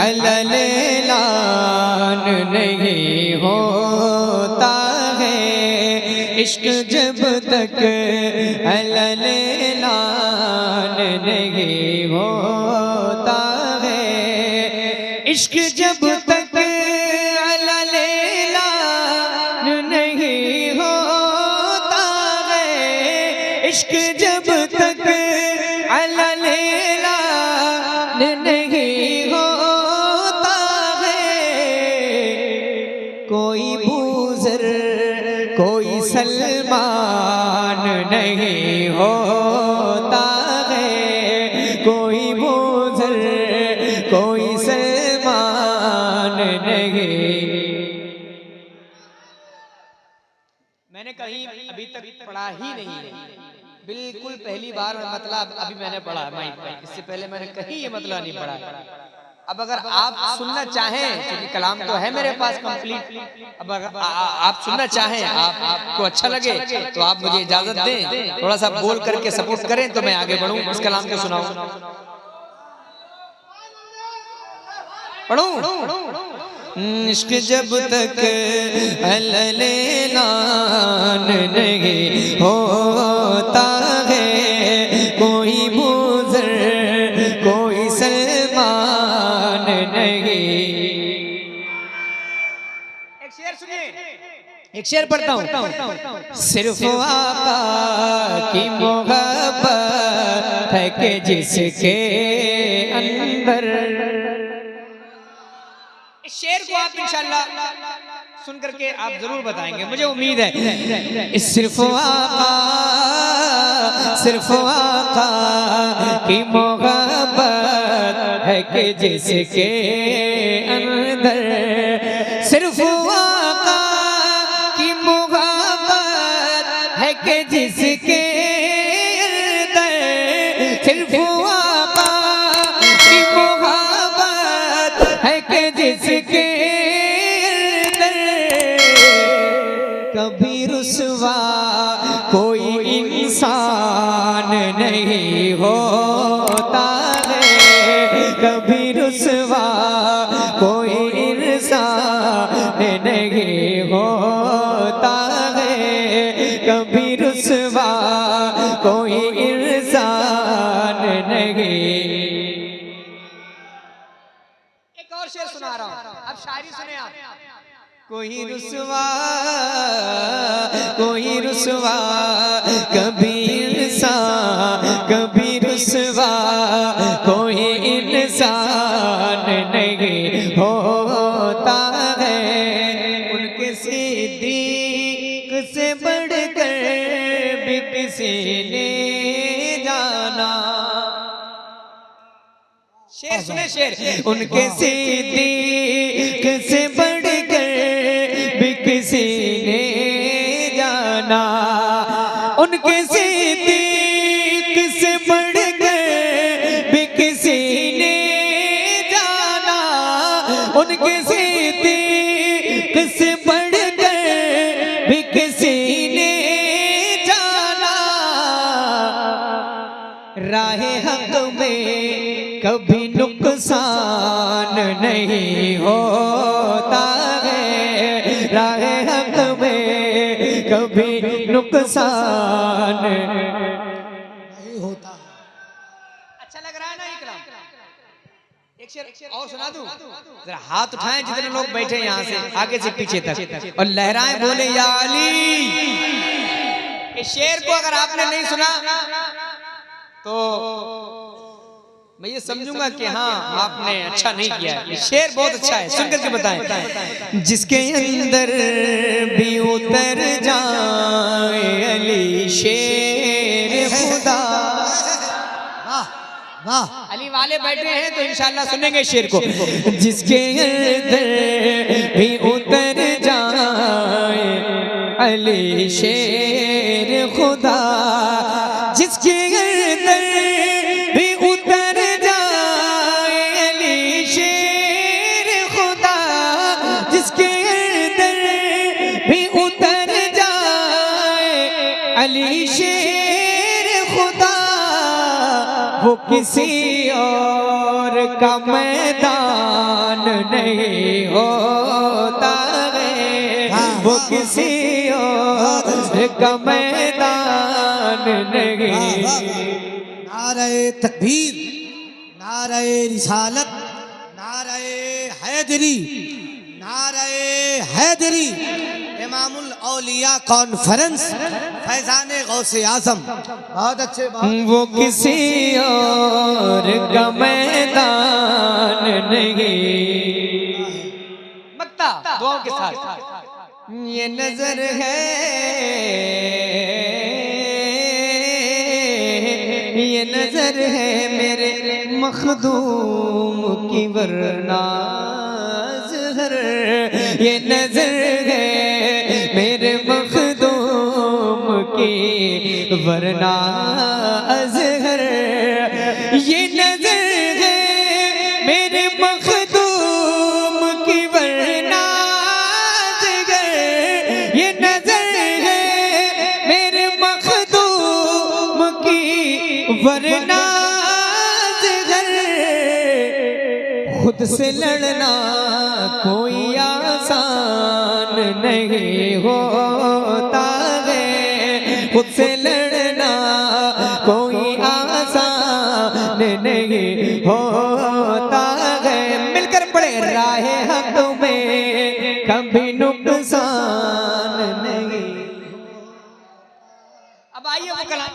अललेलान नहीं होता है इश्क जब तक अललेलान नहीं होता है इश्क जब तक अललेलान नहीं होता है इश्क जब तक अललेलान नहीं होता है कोई बूज़र कोई सलमान नहीं होता है कोई बूज़र कोई सलमान नहीं। मैंने कहीं अभी तक पढ़ा ही नहीं है, बिल्कुल पहली बार मतलब अभी मैंने पढ़ा माइक पे, इससे पहले मैंने कहीं ये मतलब नहीं पढ़ा। अब अगर आप सुनना चाहें, क्योंकि कलाम तो है मेरे पास कंप्लीट, अब अगर आप सुनना चाहें, आपको अच्छा लगे तो आप मुझे इजाजत दें, थोड़ा सा बोल करके सपोर्ट करें तो मैं आगे बढ़ूं, इस कलाम को सुनाऊं। पढ़ूं? इश्क जब तक अललेलान नहीं होता है कोई बूज़र कोई सलमान नहीं। एक शेर सुनिए, एक शेर पढ़ता हूँ। सिर्फ आका की मोहब्बत है कि जिसके अंदर, इस शेर को आप इंशाल्लाह सुन करके आप जरूर बताएंगे, मुझे उम्मीद है। सिर्फ आका की मोहब्बत है कि जिसके अंदर, सिर्फ आका की मोहब्बत है कि जिसके अंदर, सिर्फ आका की मोहब्बत है कि जिसके अंदर कभी रुसवा कोई इंसान नहीं होता है कभी रुसवा कोई इंसान नहीं होता है कभी रुसवा कोई इंसान नहीं। और शेर सुना रहा हूं, अब शायरी सुने आप। कोई रुसवा कभी इंसान कभी रुसवा कोई इंसान नहीं होता है उनके सिद्दीक से बढ़कर भी किसी ने जाना। शेर सुने शेर, उनके सिद्दीक से बढ़कर भी किसी ने जाना, उनके सिद्दीक से बढ़कर भी किसी ने जाना, उनके सिद्दीक से बढ़कर भी किसी ने जाना। राहे हक में कभी नुकसान नहीं होता है राहे हक में कभी नुकसान नहीं होता। अच्छा लग रहा है ना ये कलाम? एक शेर और सुना दूं? जरा हाथ उठाएं जितने लोग बैठे यहाँ से आगे से पीछे तक और लहराएं, बोले या अली। इस शेर को अगर आपने नहीं सुना तो मैं ये समझूंगा कि हाँ आपने अच्छा नहीं किया। ये शेर बहुत अच्छा है, सुन करके बताएं। जिसके अंदर भी उतर जाए अली शेर खुदा। वाह, अली वाले बैठे हैं तो इंशाल्लाह सुनेंगे शेर को। जिसके अंदर भी उतर जाए अली शेर खुदा, जिसके अंदर भी उतर जाए अली शेर खुदा, जिसके अंदर भी उतर जाए अली शेर खुदा, वो किसी और का मैदान नहीं होता है, वो किसी और का मैदान नहीं। नारे तकबीर, नारे रिसालत, नारे हैदरी, नारे हैदरी। इमामुल औलिया कॉन्फ्रेंस फैजान गौसे आजम। बहुत अच्छे वो किसी और का मैदान नहीं। मक्ता दुआओं के साथ ये नजर है, ये नजर है मेरे मखदूम की वरना ज़हर, ये नजर है मेरे मखदूम की वरना अज़हर, ये नजर है मेरे मखदूम की वरना अज़हर, ये नजर है मेरे मखदूम की वरना अज़हर। खुद से लड़ना कोई आसान नहीं होता है, खुद से लड़ना कोई आसान नहीं होता है। मिलकर पढ़े राहे हक में कभी नुकसान नहीं। अब आइए वो कलाम